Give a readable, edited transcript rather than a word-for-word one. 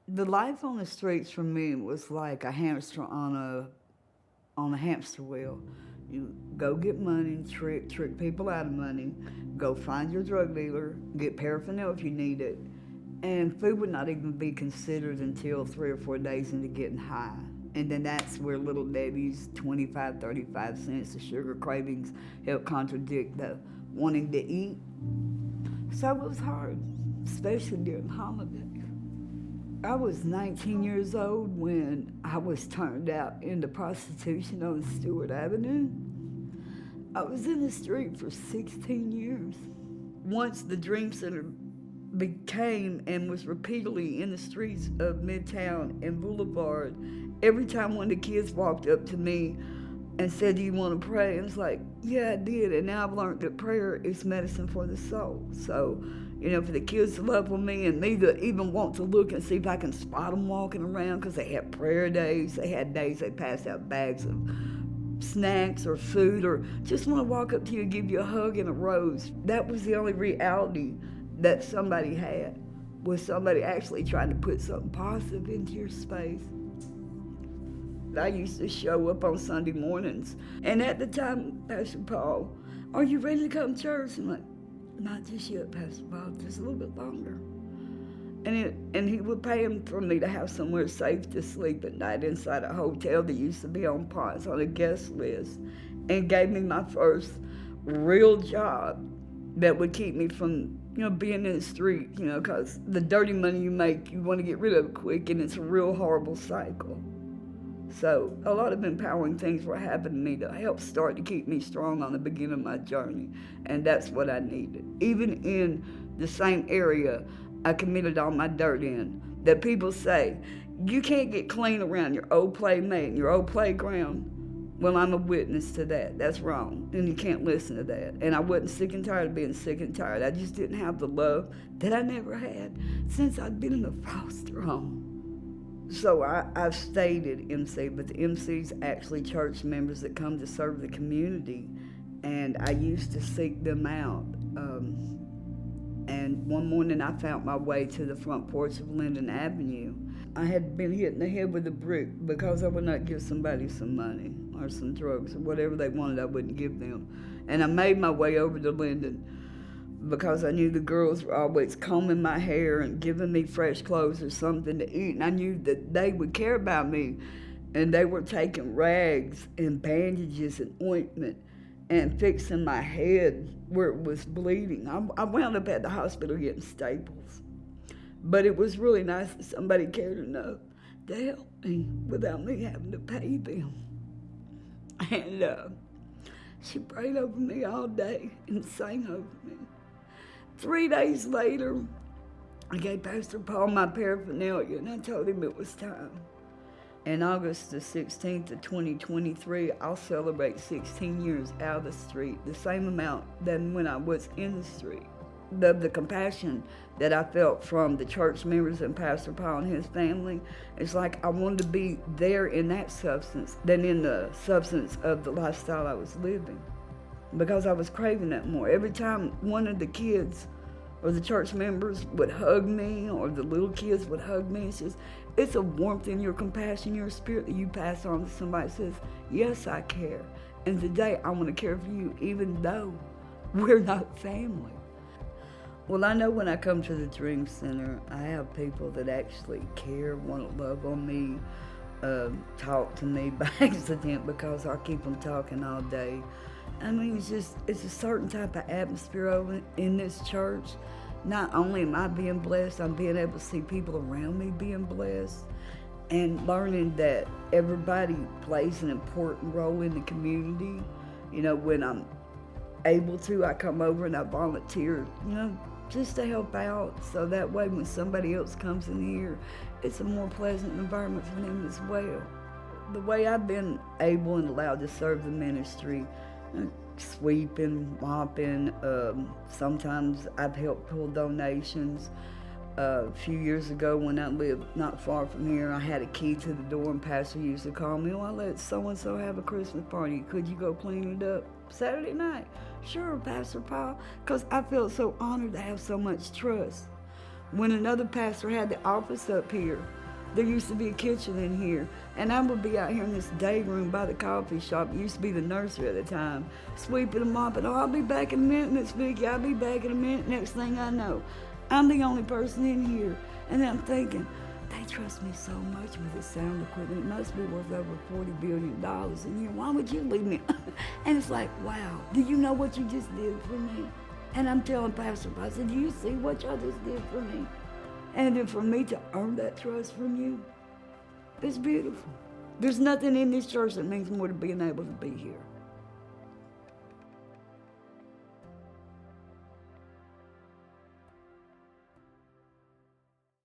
The life on the streets for me was like a hamster on a hamster wheel. You go get money, trick people out of money, go find your drug dealer, get paraphernalia if you need it, and food would not even be considered until 3 or 4 days into getting high. And then that's where Little Debbie's 25, 35 cents, the sugar cravings help contradict the wanting to eat. So it was hard, especially during holidays. I was 19 years old when I was turned out into prostitution on Stewart Avenue. I was in the street for 16 years. Once the Dream Center became and was repeatedly in the streets of Midtown and Boulevard, every time one of the kids walked up to me and said, "Do you want to pray?" And it's like, "Yeah, I did." And now I've learned that prayer is medicine for the soul. So, for the kids to love on me and me to even want to look and see if I can spot them walking around, because they had prayer days. They had days they passed out bags of snacks or food, or just want to walk up to you and give you a hug and a rose. That was the only reality that somebody had, was somebody actually trying to put something positive into your space. I used to show up on Sunday mornings, and at the time, Pastor Paul, "Are you ready to come to church?" I'm like, "Not just yet, Pastor Paul, just a little bit longer." And he would pay him for me to have somewhere safe to sleep at night inside a hotel that used to be on Ponce on a guest list, and gave me my first real job that would keep me from, being in the street, because the dirty money you make, you want to get rid of it quick, and it's a real horrible cycle. So a lot of empowering things were happening to me to help start to keep me strong on the beginning of my journey, and that's what I needed. Even in the same area I committed all my dirt in, that people say, "You can't get clean around your old playmate and your old playground." Well, I'm a witness to that. That's wrong, and you can't listen to that. And I wasn't sick and tired of being sick and tired. I just didn't have the love that I never had since I'd been in a foster home. So I've stayed at MC, but the MC's actually church members that come to serve the community, and I used to seek them out. And one morning I found my way to the front porch of Linden Avenue. I had been hit in the head with a brick because I would not give somebody some money or some drugs or whatever they wanted. I wouldn't give them. And I made my way over to Linden because I knew the girls were always combing my hair and giving me fresh clothes or something to eat, and I knew that they would care about me, and they were taking rags and bandages and ointment and fixing my head where it was bleeding. I wound up at the hospital getting staples, but it was really nice that somebody cared enough to help me without me having to pay them. And she prayed over me all day and sang over me. 3 days later, I gave Pastor Paul my paraphernalia, and I told him it was time. And August the 16th of 2023, I'll celebrate 16 years out of the street, the same amount than when I was in the street. The compassion that I felt from the church members and Pastor Paul and his family, it's like I wanted to be there in that substance than in the substance of the lifestyle I was living, because I was craving that more. Every time one of the kids or the church members would hug me, or the little kids would hug me, it's a warmth in your compassion, your spirit that you pass on to somebody that says, "Yes, I care. And today I want to care for you, even though we're not family." Well, I know when I come to the Dream Center, I have people that actually care, want to love on me, talk to me by accident, because I keep them talking all day. I mean, it's a certain type of atmosphere over in this church. Not only am I being blessed, I'm being able to see people around me being blessed, and learning that everybody plays an important role in the community. When I'm able to, I come over and I volunteer, just to help out, so that way when somebody else comes in here, it's a more pleasant environment for them as well. The way I've been able and allowed to serve the ministry, sweeping, mopping, sometimes I've helped pull donations. A few years ago when I lived not far from here, I had a key to the door, and Pastor used to call me, "Oh, I let so-and-so have a Christmas party. Could you go clean it up Saturday night?" "Sure, Pastor Paul," because I felt so honored to have so much trust. When another pastor had the office up here, there used to be a kitchen in here, and I would be out here in this day room by the coffee shop. It used to be the nursery at the time, sweeping and mopping. Oh, I'll be back in a minute, Miss Vicky. I'll be back in a minute. Next thing I know, I'm the only person in here. And then I'm thinking, they trust me so much with this sound equipment. It must be worth over $40 billion a year. Why would you leave me? And it's like, wow, do you know what you just did for me? And I'm telling Pastor, I said, do you see what y'all just did for me? And then for me to earn that trust from you, it's beautiful. There's nothing in this church that means more to being able to be here.